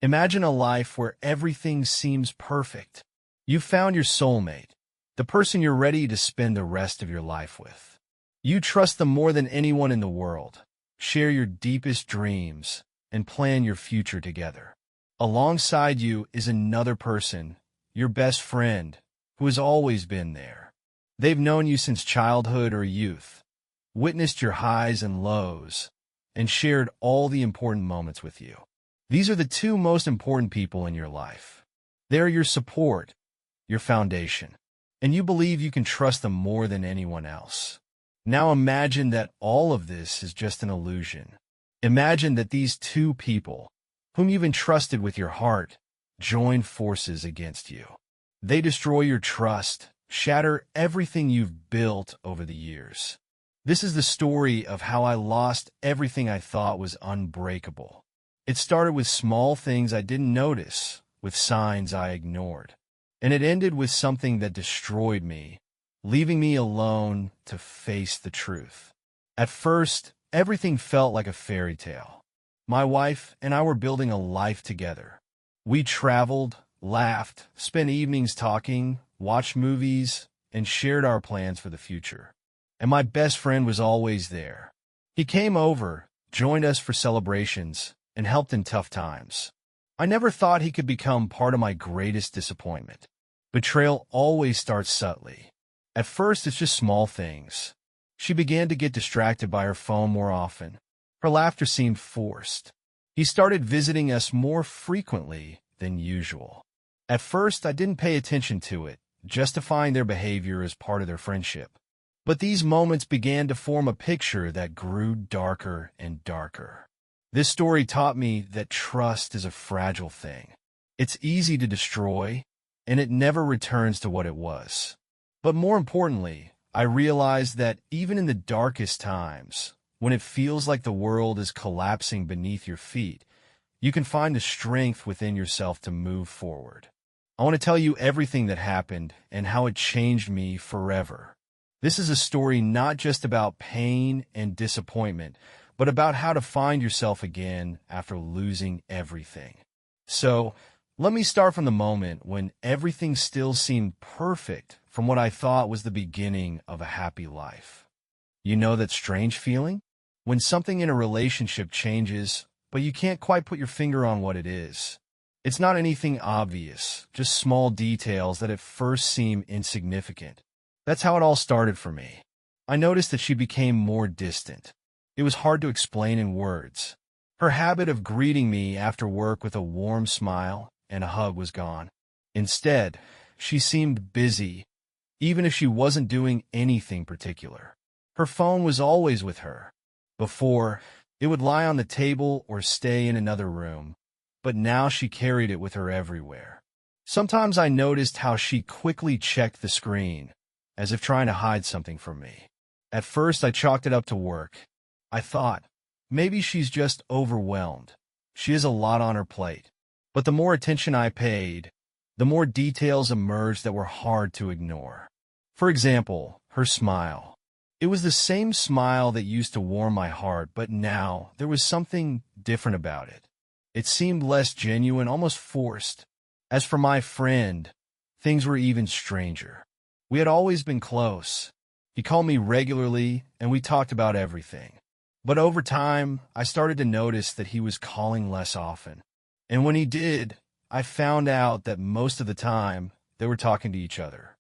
Imagine a life where everything seems perfect. You've found your soulmate, the person you're ready to spend the rest of your life with. You trust them more than anyone in the world, share your deepest dreams, and plan your future together. Alongside you is another person, your best friend, who has always been there. They've known you since childhood or youth, witnessed your highs and lows, and shared all the important moments with you. These are the two most important people in your life. They're your support, your foundation, and you believe you can trust them more than anyone else. Now imagine that all of this is just an illusion. Imagine that these two people, whom you've entrusted with your heart, join forces against you. They destroy your trust, shatter everything you've built over the years. This is the story of how I lost everything I thought was unbreakable. It started with small things I didn't notice, with signs I ignored. And it ended with something that destroyed me, leaving me alone to face the truth. At first, everything felt like a fairy tale. My wife and I were building a life together. We traveled, laughed, spent evenings talking, watched movies, and shared our plans for the future. And my best friend was always there. He came over, joined us for celebrations, and helped in tough times. I never thought he could become part of my greatest disappointment. Betrayal always starts subtly. At first, it's just small things. She began to get distracted by her phone more often. Her laughter seemed forced. He started visiting us more frequently than usual. At first, I didn't pay attention to it, justifying their behavior as part of their friendship. But these moments began to form a picture that grew darker and darker. This story taught me that trust is a fragile thing. It's easy to destroy, and it never returns to what it was. But more importantly, I realized that even in the darkest times, when it feels like the world is collapsing beneath your feet, you can find the strength within yourself to move forward. I want to tell you everything that happened and how it changed me forever. This is a story not just about pain and disappointment, but about how to find yourself again after losing everything. So, let me start from the moment when everything still seemed perfect from what I thought was the beginning of a happy life. You know that strange feeling? When something in a relationship changes, but you can't quite put your finger on what it is. It's not anything obvious, just small details that at first seem insignificant. That's how it all started for me. I noticed that she became more distant. It was hard to explain in words. Her habit of greeting me after work with a warm smile and a hug was gone. Instead, she seemed busy, even if she wasn't doing anything particular. Her phone was always with her. Before, it would lie on the table or stay in another room, but now she carried it with her everywhere. Sometimes I noticed how she quickly checked the screen, as if trying to hide something from me. At first, I chalked it up to work. I thought, maybe she's just overwhelmed. She has a lot on her plate. But the more attention I paid, the more details emerged that were hard to ignore. For example, her smile. It was the same smile that used to warm my heart, but now there was something different about it. It seemed less genuine, almost forced. As for my friend, things were even stranger. We had always been close. He called me regularly, and we talked about everything. But over time, I started to notice that he was calling less often. And when he did, I found out that most of the time, they were talking to each other.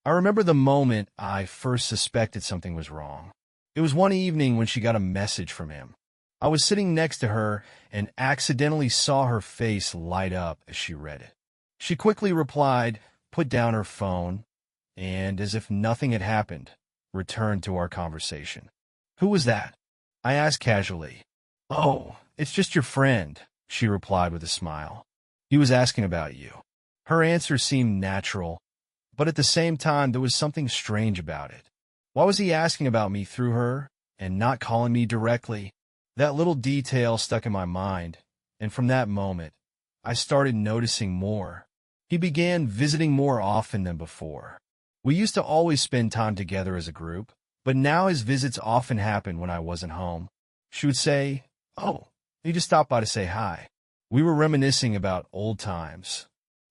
I remember the moment I first suspected something was wrong. It was one evening when she got a message from him. I was sitting next to her and accidentally saw her face light up as she read it. She quickly replied, put down her phone, and as if nothing had happened, returned to our conversation. Who was that? I asked casually. Oh, it's just your friend, she replied with a smile. He was asking about you. Her answer seemed natural, but at the same time there was something strange about it. Why was he asking about me through her and not calling me directly? That little detail stuck in my mind, and from that moment, I started noticing more. He began visiting more often than before. We used to always spend time together as a group, but now his visits often happened when I wasn't home. She would say, "Oh, he just stopped by to say hi," We were reminiscing about old times.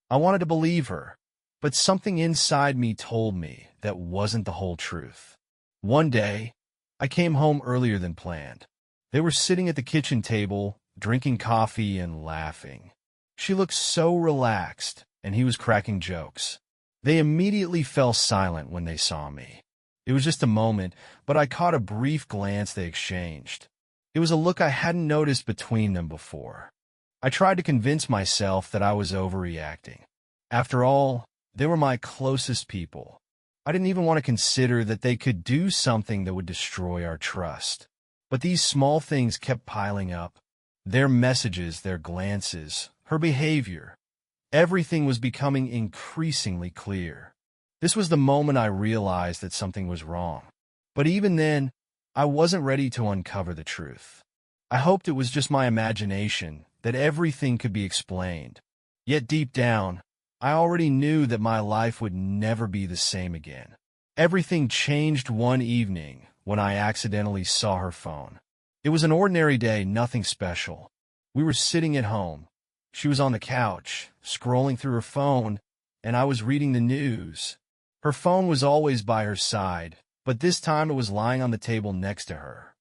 I wanted to believe her, but something inside me told me that wasn't the whole truth. One day, I came home earlier than planned. They were sitting at the kitchen table, drinking coffee and laughing. She looked so relaxed, and he was cracking jokes. They immediately fell silent when they saw me. It was just a moment, but I caught a brief glance they exchanged. It was a look I hadn't noticed between them before. I tried to convince myself that I was overreacting. After all, they were my closest people. I didn't even want to consider that they could do something that would destroy our trust. But these small things kept piling up. Their messages, their glances, her behavior. Everything was becoming increasingly clear. This was the moment I realized that something was wrong. But even then, I wasn't ready to uncover the truth. I hoped it was just my imagination, that everything could be explained. Yet deep down, I already knew that my life would never be the same again. Everything changed one evening when I accidentally saw her phone. It was an ordinary day, nothing special. We were sitting at home. She was on the couch, scrolling through her phone, and I was reading the news. Her phone was always by her side, but this time it was lying on the table next to her.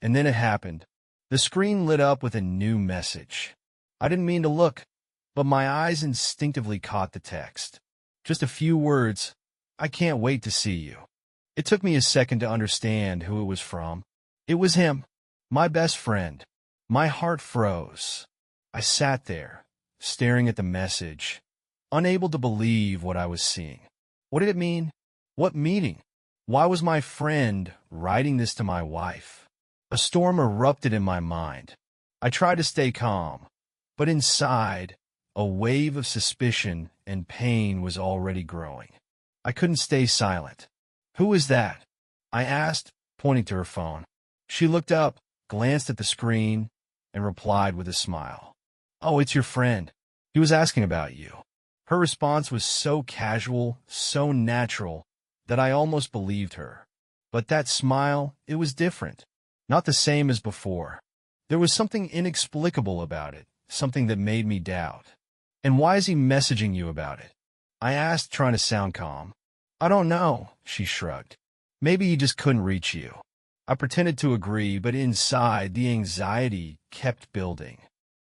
And then it happened. The screen lit up with a new message. I didn't mean to look, but my eyes instinctively caught the text. Just a few words. I can't wait to see you. It took me a second to understand who it was from. It was him, my best friend. My heart froze. I sat there, staring at the message, unable to believe what I was seeing. What did it mean? What meaning? Why was my friend writing this to my wife? A storm erupted in my mind. I tried to stay calm, but inside, a wave of suspicion and pain was already growing. I couldn't stay silent. "Who is that?" I asked, pointing to her phone. She looked up, glanced at the screen, and replied with a smile. "Oh, it's your friend. He was asking about you." Her response was so casual, so natural, that I almost believed her. But that smile, it was different. Not the same as before. There was something inexplicable about it, something that made me doubt. "And why is he messaging you about it?" I asked, trying to sound calm. "I don't know," she shrugged. "Maybe he just couldn't reach you." I pretended to agree, but inside, the anxiety kept building.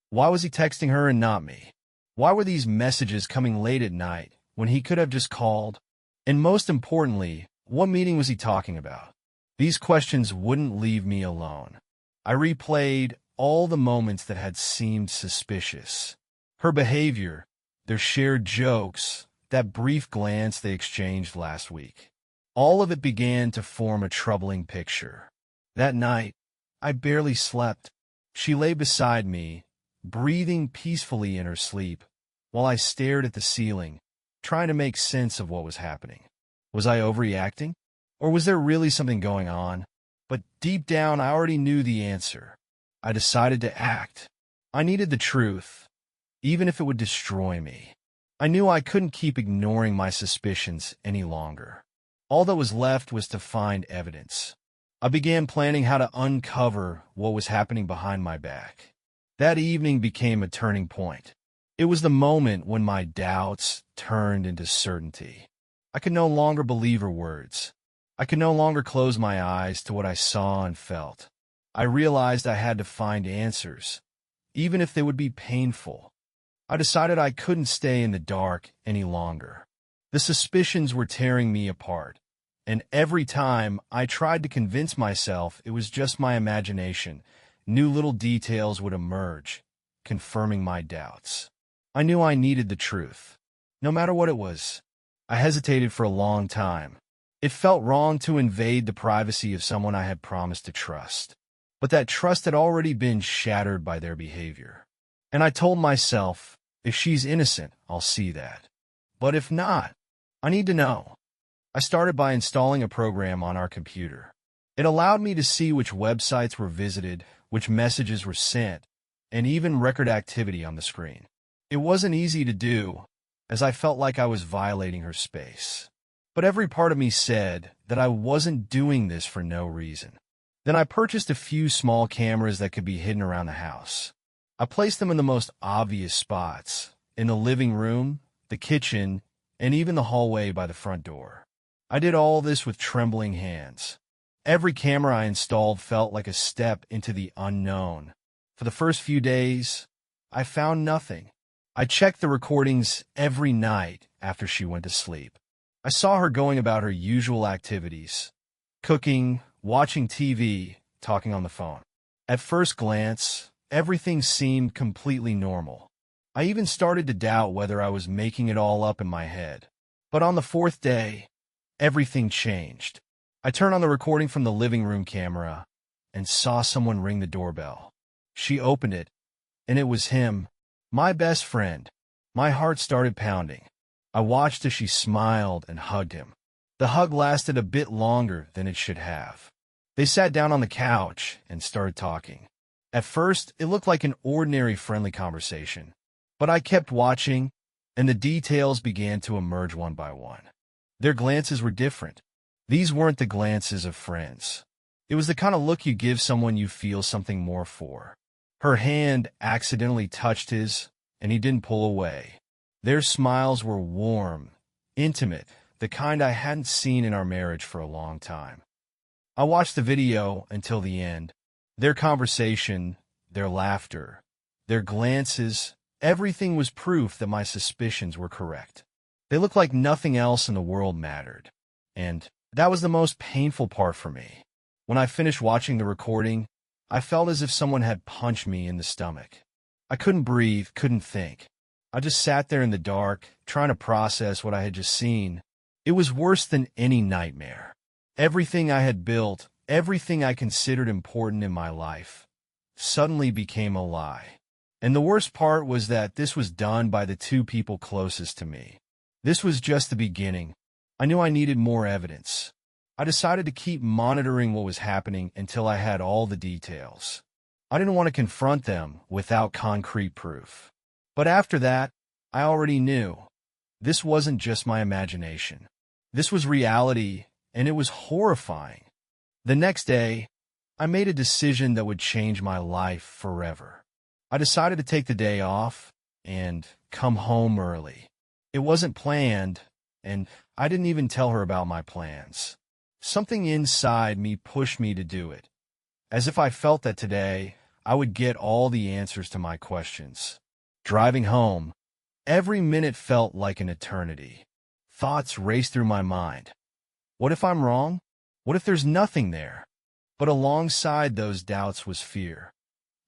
Why was he texting her and not me? Why were these messages coming late at night when he could have just called? And most importantly, what meeting was he talking about? These questions wouldn't leave me alone. I replayed all the moments that had seemed suspicious. Her behavior, their shared jokes, that brief glance they exchanged last week. All of it began to form a troubling picture. That night, I barely slept. She lay beside me, breathing peacefully in her sleep, while I stared at the ceiling, trying to make sense of what was happening. Was I overreacting? Or was there really something going on? But deep down, I already knew the answer. I decided to act. I needed the truth, even if it would destroy me. I knew I couldn't keep ignoring my suspicions any longer. All that was left was to find evidence. I began planning how to uncover what was happening behind my back. That evening became a turning point. It was the moment when my doubts turned into certainty. I could no longer believe her words. I could no longer close my eyes to what I saw and felt. I realized I had to find answers, even if they would be painful. I decided I couldn't stay in the dark any longer. The suspicions were tearing me apart, and every time I tried to convince myself it was just my imagination, new little details would emerge, confirming my doubts. I knew I needed the truth, no matter what it was. I hesitated for a long time. It felt wrong to invade the privacy of someone I had promised to trust. But that trust had already been shattered by their behavior. And I told myself, if she's innocent, I'll see that. But if not, I need to know. I started by installing a program on our computer. It allowed me to see which websites were visited, which messages were sent, and even record activity on the screen. It wasn't easy to do, as I felt like I was violating her space. But every part of me said that I wasn't doing this for no reason. Then I purchased a few small cameras that could be hidden around the house. I placed them in the most obvious spots, in the living room, the kitchen, and even the hallway by the front door. I did all this with trembling hands. Every camera I installed felt like a step into the unknown. For the first few days, I found nothing. I checked the recordings every night after she went to sleep. I saw her going about her usual activities, cooking, watching TV, talking on the phone. At first glance, everything seemed completely normal. I even started to doubt whether I was making it all up in my head. But on the fourth day, everything changed. I turned on the recording from the living room camera and saw someone ring the doorbell. She opened it, and it was him, my best friend. My heart started pounding. I watched as she smiled and hugged him. The hug lasted a bit longer than it should have. They sat down on the couch and started talking. At first, it looked like an ordinary friendly conversation, but I kept watching, and the details began to emerge one by one. Their glances were different. These weren't the glances of friends. It was the kind of look you give someone you feel something more for. Her hand accidentally touched his, and he didn't pull away. Their smiles were warm, intimate, the kind I hadn't seen in our marriage for a long time. I watched the video until the end. Their conversation, their laughter, their glances, everything was proof that my suspicions were correct. They looked like nothing else in the world mattered. And that was the most painful part for me. When I finished watching the recording, I felt as if someone had punched me in the stomach. I couldn't breathe, couldn't think. I just sat there in the dark, trying to process what I had just seen. It was worse than any nightmare. Everything I had built, everything I considered important in my life, suddenly became a lie. And the worst part was that this was done by the two people closest to me. This was just the beginning. I knew I needed more evidence. I decided to keep monitoring what was happening until I had all the details. I didn't want to confront them without concrete proof. But after that, I already knew. This wasn't just my imagination. This was reality, and it was horrifying. The next day, I made a decision that would change my life forever. I decided to take the day off and come home early. It wasn't planned, and I didn't even tell her about my plans. Something inside me pushed me to do it, as if I felt that today I would get all the answers to my questions. Driving home, every minute felt like an eternity. Thoughts raced through my mind. What if I'm wrong? What if there's nothing there? But alongside those doubts was fear.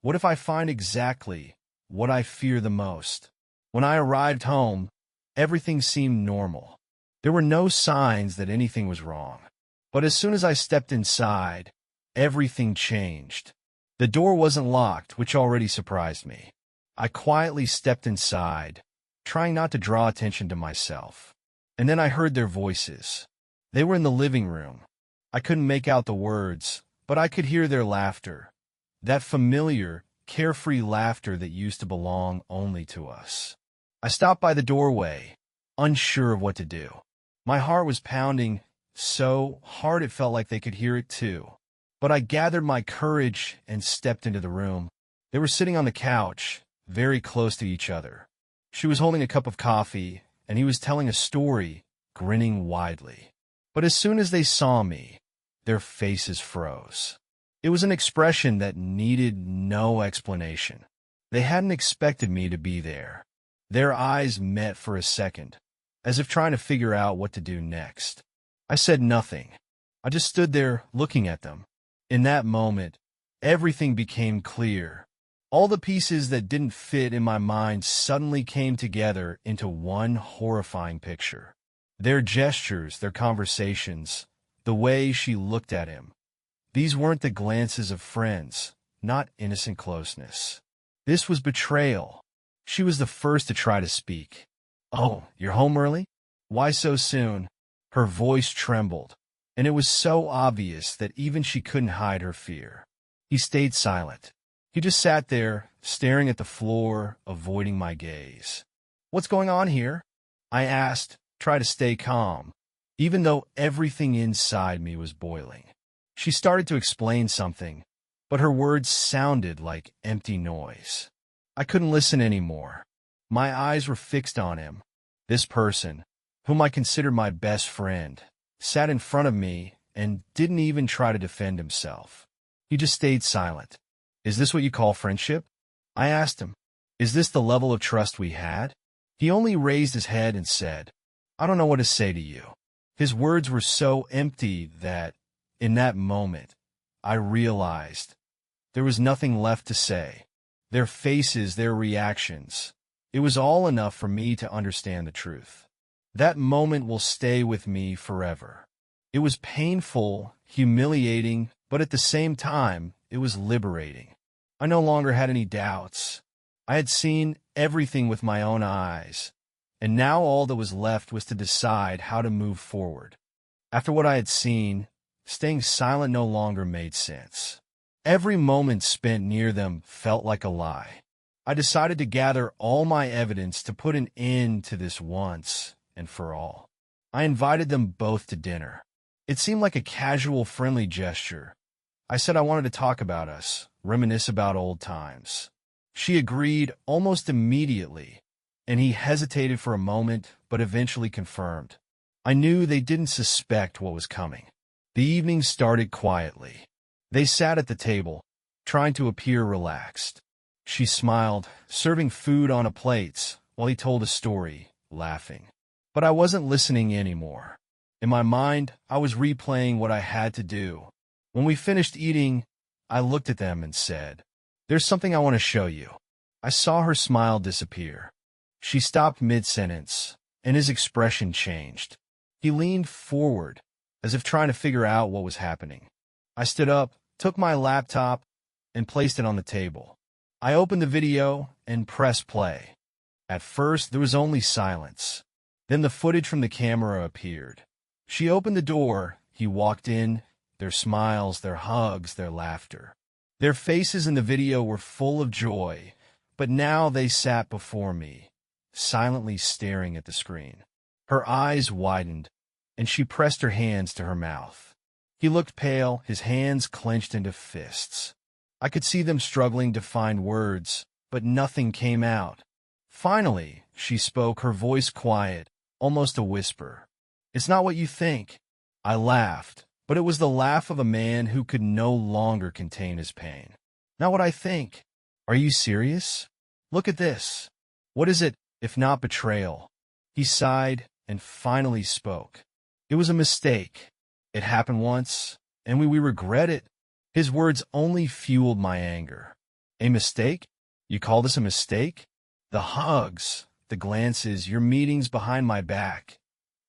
What if I find exactly what I fear the most? When I arrived home, everything seemed normal. There were no signs that anything was wrong. But as soon as I stepped inside, everything changed. The door wasn't locked, which already surprised me. I quietly stepped inside, trying not to draw attention to myself. And then I heard their voices. They were in the living room. I couldn't make out the words, but I could hear their laughter. That familiar, carefree laughter that used to belong only to us. I stopped by the doorway, unsure of what to do. My heart was pounding so hard it felt like they could hear it too. But I gathered my courage and stepped into the room. They were sitting on the couch, very close to each other. She was holding a cup of coffee, and he was telling a story, grinning widely. But as soon as they saw me, their faces froze. It was an expression that needed no explanation. They hadn't expected me to be there. Their eyes met for a second, as if trying to figure out what to do next. I said nothing. I just stood there looking at them. In that moment, everything became clear. All the pieces that didn't fit in my mind suddenly came together into one horrifying picture. Their gestures, their conversations, the way she looked at him. These weren't the glances of friends, not innocent closeness. This was betrayal. She was the first to try to speak. "Oh, you're home early? Why so soon?" Her voice trembled, and it was so obvious that even she couldn't hide her fear. He stayed silent. He just sat there, staring at the floor, avoiding my gaze. "What's going on here?" I asked, try to stay calm, even though everything inside me was boiling. She started to explain something, but her words sounded like empty noise. I couldn't listen anymore. My eyes were fixed on him. This person, whom I considered my best friend, sat in front of me and didn't even try to defend himself. He just stayed silent. Is this what you call friendship? I asked him. Is this the level of trust we had? He only raised his head and said, I don't know what to say to you. His words were so empty that, in that moment, I realized there was nothing left to say. Their faces, their reactions. It was all enough for me to understand the truth. That moment will stay with me forever. It was painful, humiliating, but at the same time, it was liberating. I no longer had any doubts. I had seen everything with my own eyes, and now all that was left was to decide how to move forward. After what I had seen, staying silent no longer made sense. Every moment spent near them felt like a lie. I decided to gather all my evidence to put an end to this once and for all. I invited them both to dinner. It seemed like a casual, friendly gesture. I said I wanted to talk about us, reminisce about old times. She agreed almost immediately, and he hesitated for a moment, but eventually confirmed. I knew they didn't suspect what was coming. The evening started quietly. They sat at the table, trying to appear relaxed. She smiled, serving food on plates, while he told a story, laughing. But I wasn't listening anymore. In my mind, I was replaying what I had to do. When we finished eating, I looked at them and said, There's something I want to show you. I saw her smile disappear. She stopped mid-sentence, and his expression changed. He leaned forward, as if trying to figure out what was happening. I stood up, took my laptop, and placed it on the table. I opened the video and pressed play. At first, there was only silence. Then the footage from the camera appeared. She opened the door, he walked in, their smiles, their hugs, their laughter. Their faces in the video were full of joy, but now they sat before me, silently staring at the screen. Her eyes widened, and she pressed her hands to her mouth. He looked pale, his hands clenched into fists. I could see them struggling to find words, but nothing came out. Finally, she spoke, her voice quiet, almost a whisper. It's not what you think. I laughed, but it was the laugh of a man who could no longer contain his pain. Not what I think. Are you serious? Look at this. What is it, if not betrayal? He sighed and finally spoke. It was a mistake. It happened once, and we regret it. His words only fueled my anger. A mistake? You call this a mistake? The hugs, the glances, your meetings behind my back.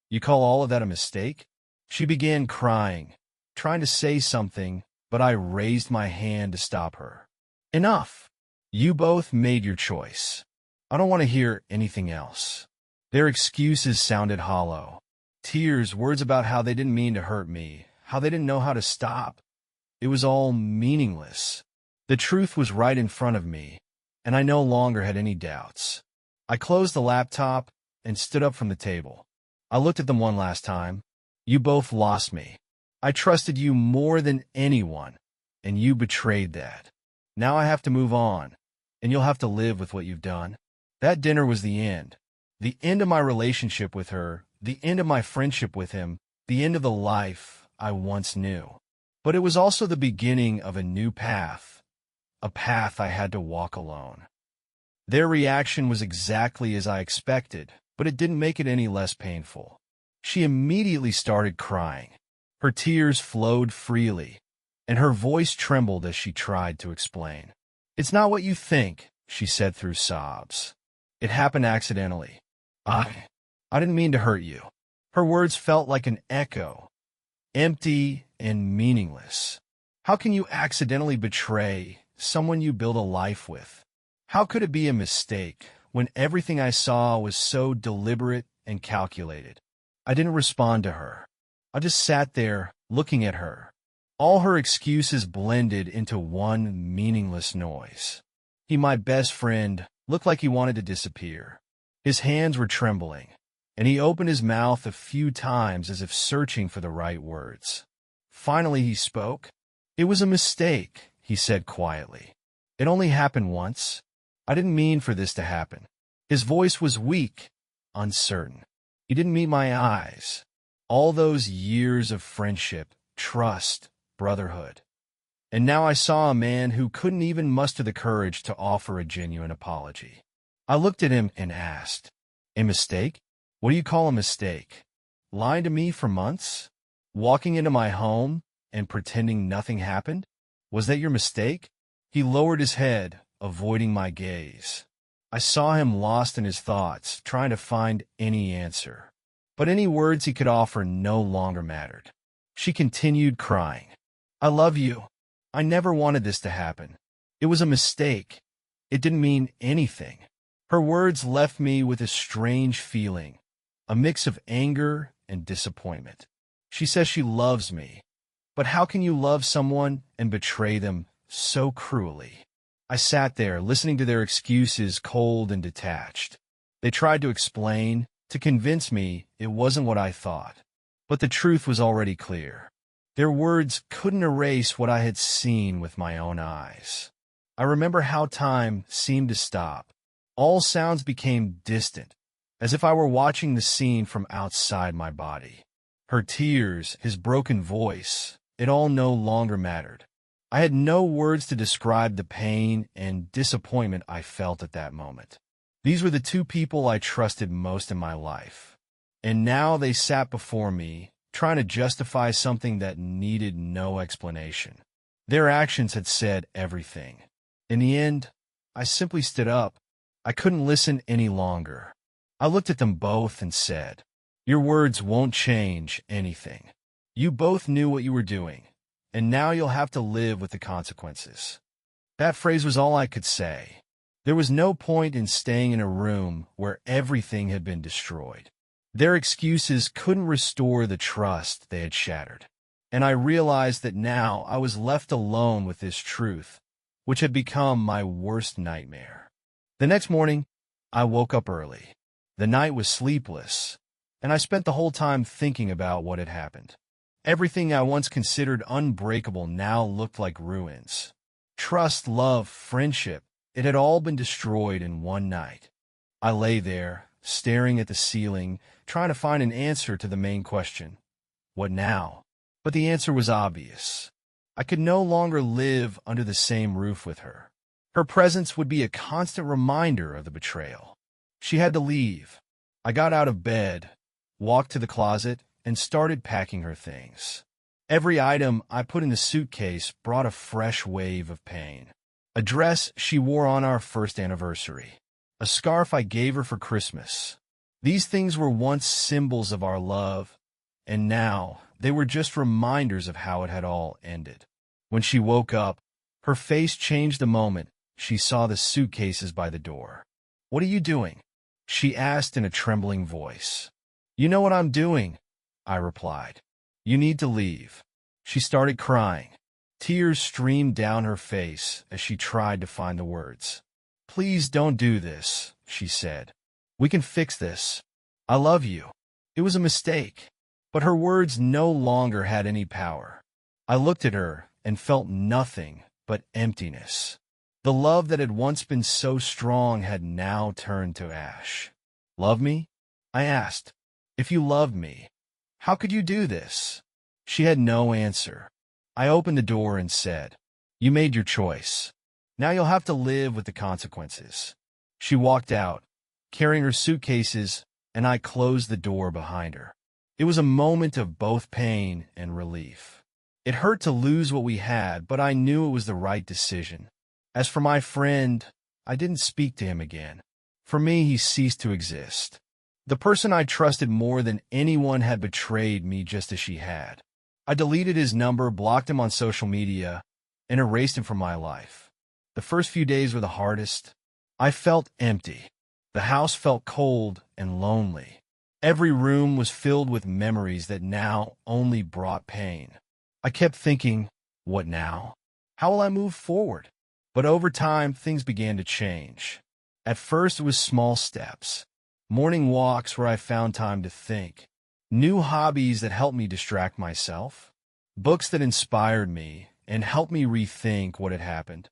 You call all of that a mistake? She began crying, trying to say something, but I raised my hand to stop her. Enough. You both made your choice. I don't want to hear anything else. Their excuses sounded hollow. Tears, words about how they didn't mean to hurt me, how they didn't know how to stop. It was all meaningless. The truth was right in front of me, and I no longer had any doubts. I closed the laptop and stood up from the table. I looked at them one last time. You both lost me. I trusted you more than anyone, and you betrayed that. Now I have to move on, and you'll have to live with what you've done. That dinner was the end. The end of my relationship with her, the end of my friendship with him, the end of the life I once knew. But it was also the beginning of a new path, a path I had to walk alone. Their reaction was exactly as I expected, but it didn't make it any less painful. She immediately started crying. Her tears flowed freely, and her voice trembled as she tried to explain. It's not what you think, she said through sobs. It happened accidentally. I didn't mean to hurt you. Her words felt like an echo, empty and meaningless. How can you accidentally betray someone you build a life with? How could it be a mistake when everything I saw was so deliberate and calculated? I didn't respond to her. I just sat there, looking at her. All her excuses blended into one meaningless noise. He, my best friend, looked like he wanted to disappear. His hands were trembling, and he opened his mouth a few times as if searching for the right words. Finally he spoke. It was a mistake, he said quietly. It only happened once. I didn't mean for this to happen. His voice was weak, uncertain. He didn't meet my eyes. All those years of friendship, trust, brotherhood. And now I saw a man who couldn't even muster the courage to offer a genuine apology. I looked at him and asked, "A mistake? What do you call a mistake? Lying to me for months? Walking into my home and pretending nothing happened? Was that your mistake?" He lowered his head, avoiding my gaze. I saw him lost in his thoughts, trying to find any answer. But any words he could offer no longer mattered. She continued crying. "I love you. I never wanted this to happen. It was a mistake. It didn't mean anything." Her words left me with a strange feeling, a mix of anger and disappointment. She says she loves me. But how can you love someone and betray them so cruelly? I sat there, listening to their excuses, cold and detached. They tried to explain, to convince me it wasn't what I thought. But the truth was already clear. Their words couldn't erase what I had seen with my own eyes. I remember how time seemed to stop. All sounds became distant, as if I were watching the scene from outside my body. Her tears, his broken voice, it all no longer mattered. I had no words to describe the pain and disappointment I felt at that moment. These were the two people I trusted most in my life. And now they sat before me, trying to justify something that needed no explanation. Their actions had said everything. In the end, I simply stood up. I couldn't listen any longer. I looked at them both and said, "Your words won't change anything. You both knew what you were doing, and now you'll have to live with the consequences." That phrase was all I could say. There was no point in staying in a room where everything had been destroyed. Their excuses couldn't restore the trust they had shattered. And I realized that now I was left alone with this truth, which had become my worst nightmare. The next morning, I woke up early. The night was sleepless, and I spent the whole time thinking about what had happened. Everything I once considered unbreakable now looked like ruins. Trust, love, friendship, it had all been destroyed in one night. I lay there, staring at the ceiling, trying to find an answer to the main question. What now? But the answer was obvious. I could no longer live under the same roof with her. Her presence would be a constant reminder of the betrayal. She had to leave. I got out of bed, walked to the closet, and started packing her things. Every item I put in the suitcase brought a fresh wave of pain. A dress she wore on our first anniversary. A scarf I gave her for Christmas. These things were once symbols of our love, and now they were just reminders of how it had all ended. When she woke up, her face changed the moment she saw the suitcases by the door. "What are you doing?" she asked in a trembling voice. "You know what I'm doing," I replied. "You need to leave." She started crying. Tears streamed down her face as she tried to find the words. "Please don't do this," she said. "We can fix this. I love you. It was a mistake." But her words no longer had any power. I looked at her and felt nothing but emptiness. The love that had once been so strong had now turned to ash. "Love me?" I asked. "If you loved me, how could you do this?" She had no answer. I opened the door and said, "You made your choice. Now you'll have to live with the consequences." She walked out, carrying her suitcases, and I closed the door behind her. It was a moment of both pain and relief. It hurt to lose what we had, but I knew it was the right decision. As for my friend, I didn't speak to him again. For me, he ceased to exist. The person I trusted more than anyone had betrayed me just as she had. I deleted his number, blocked him on social media, and erased him from my life. The first few days were the hardest. I felt empty. The house felt cold and lonely. Every room was filled with memories that now only brought pain. I kept thinking, what now? How will I move forward? But over time, things began to change. At first, it was small steps. Morning walks where I found time to think. New hobbies that helped me distract myself. Books that inspired me and helped me rethink what had happened.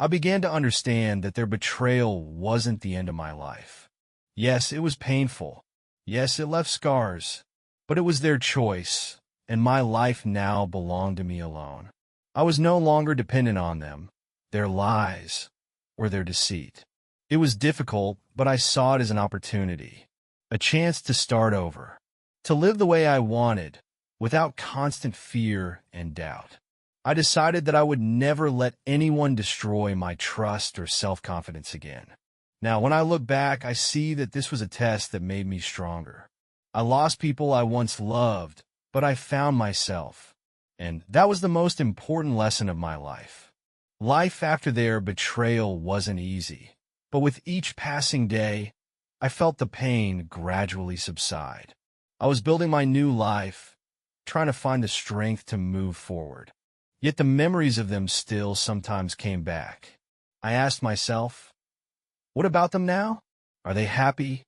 I began to understand that their betrayal wasn't the end of my life. Yes, it was painful. Yes, it left scars. But it was their choice, and my life now belonged to me alone. I was no longer dependent on them, their lies, or their deceit. It was difficult, but I saw it as an opportunity, a chance to start over, to live the way I wanted, without constant fear and doubt. I decided that I would never let anyone destroy my trust or self-confidence again. Now, when I look back, I see that this was a test that made me stronger. I lost people I once loved, but I found myself. And that was the most important lesson of my life. Life after their betrayal wasn't easy, but with each passing day, I felt the pain gradually subside. I was building my new life, trying to find the strength to move forward. Yet the memories of them still sometimes came back. I asked myself, what about them now? Are they happy?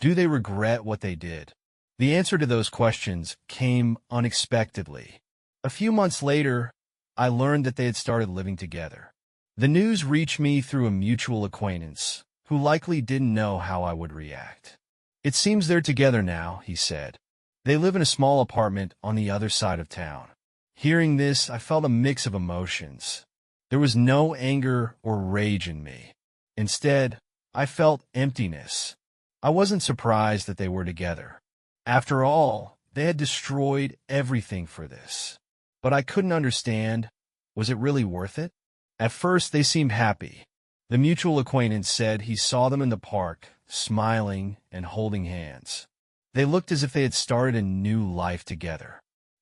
Do they regret what they did? The answer to those questions came unexpectedly. A few months later, I learned that they had started living together. The news reached me through a mutual acquaintance, who likely didn't know how I would react. It seems they're together now, he said. They live in a small apartment on the other side of town. Hearing this, I felt a mix of emotions. There was no anger or rage in me. Instead, I felt emptiness. I wasn't surprised that they were together. After all, they had destroyed everything for this. But I couldn't understand, was it really worth it? At first, they seemed happy. The mutual acquaintance said he saw them in the park, smiling and holding hands. They looked as if they had started a new life together.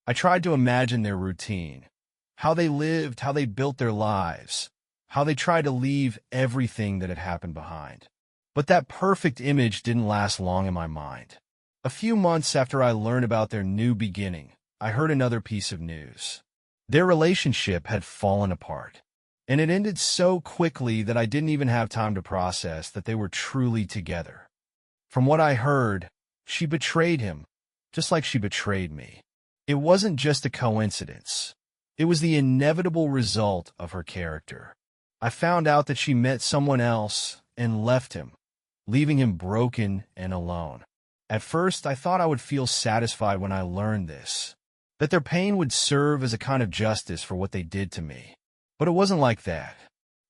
I tried to imagine their routine, how they lived, how they built their lives, how they tried to leave everything that had happened behind. But that perfect image didn't last long in my mind. A few months after I learned about their new beginning, I heard another piece of news. Their relationship had fallen apart, and it ended so quickly that I didn't even have time to process that they were truly together. From what I heard, she betrayed him, just like she betrayed me. It wasn't just a coincidence. It was the inevitable result of her character. I found out that she met someone else and left him, leaving him broken and alone. At first, I thought I would feel satisfied when I learned this, that their pain would serve as a kind of justice for what they did to me. But it wasn't like that.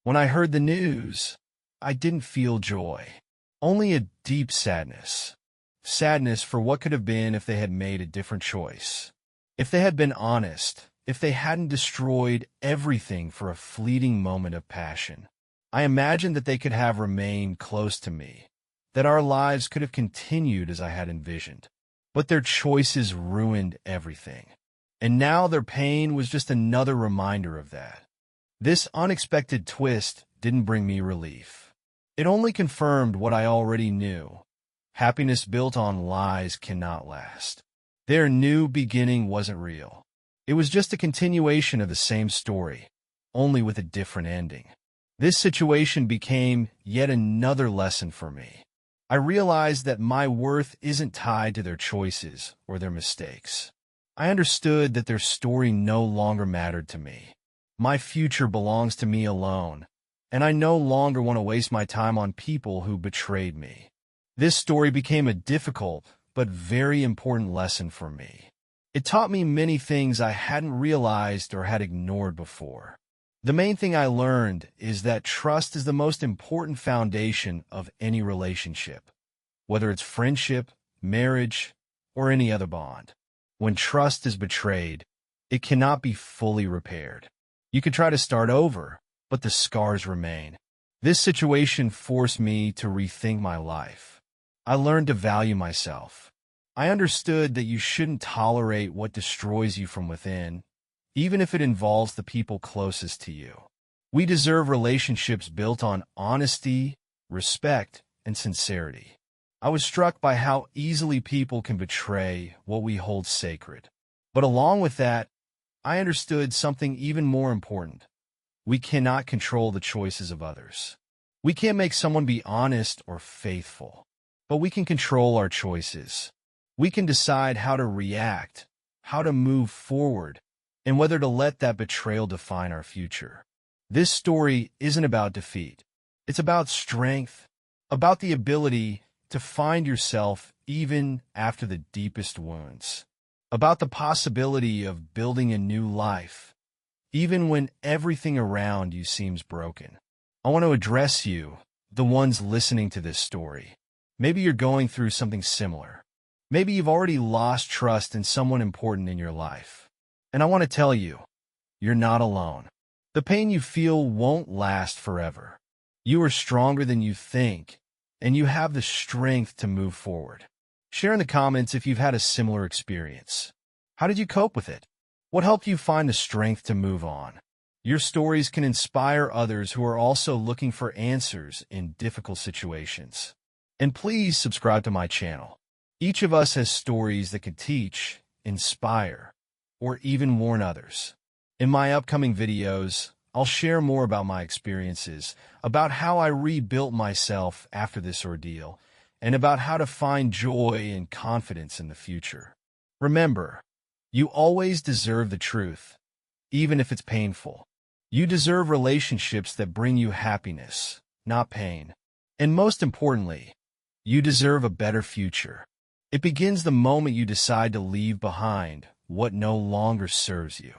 When I heard the news, I didn't feel joy, only a deep sadness. Sadness for what could have been if they had made a different choice. If they had been honest, if they hadn't destroyed everything for a fleeting moment of passion. I imagined that they could have remained close to me, that our lives could have continued as I had envisioned. But their choices ruined everything. And now their pain was just another reminder of that. This unexpected twist didn't bring me relief. It only confirmed what I already knew. Happiness built on lies cannot last. Their new beginning wasn't real. It was just a continuation of the same story, only with a different ending. This situation became yet another lesson for me. I realized that my worth isn't tied to their choices or their mistakes. I understood that their story no longer mattered to me. My future belongs to me alone, and I no longer want to waste my time on people who betrayed me. This story became a difficult but very important lesson for me. It taught me many things I hadn't realized or had ignored before. The main thing I learned is that trust is the most important foundation of any relationship, whether it's friendship, marriage, or any other bond. When trust is betrayed, it cannot be fully repaired. You can try to start over, but the scars remain. This situation forced me to rethink my life. I learned to value myself. I understood that you shouldn't tolerate what destroys you from within, even if it involves the people closest to you. We deserve relationships built on honesty, respect, and sincerity. I was struck by how easily people can betray what we hold sacred. But along with that, I understood something even more important. We cannot control the choices of others. We can't make someone be honest or faithful, but we can control our choices. We can decide how to react, how to move forward, and whether to let that betrayal define our future. This story isn't about defeat. It's about strength, about the ability to find yourself even after the deepest wounds, about the possibility of building a new life, even when everything around you seems broken. I want to address you, the ones listening to this story. Maybe you're going through something similar. Maybe you've already lost trust in someone important in your life. And I want to tell you, you're not alone. The pain you feel won't last forever. You are stronger than you think, and you have the strength to move forward. Share in the comments if you've had a similar experience. How did you cope with it? What helped you find the strength to move on? Your stories can inspire others who are also looking for answers in difficult situations. And please subscribe to my channel. Each of us has stories that can teach, inspire, or even warn others. In my upcoming videos, I'll share more about my experiences, about how I rebuilt myself after this ordeal, and about how to find joy and confidence in the future. Remember, you always deserve the truth, even if it's painful. You deserve relationships that bring you happiness, not pain. And most importantly, you deserve a better future. It begins the moment you decide to leave behind what no longer serves you.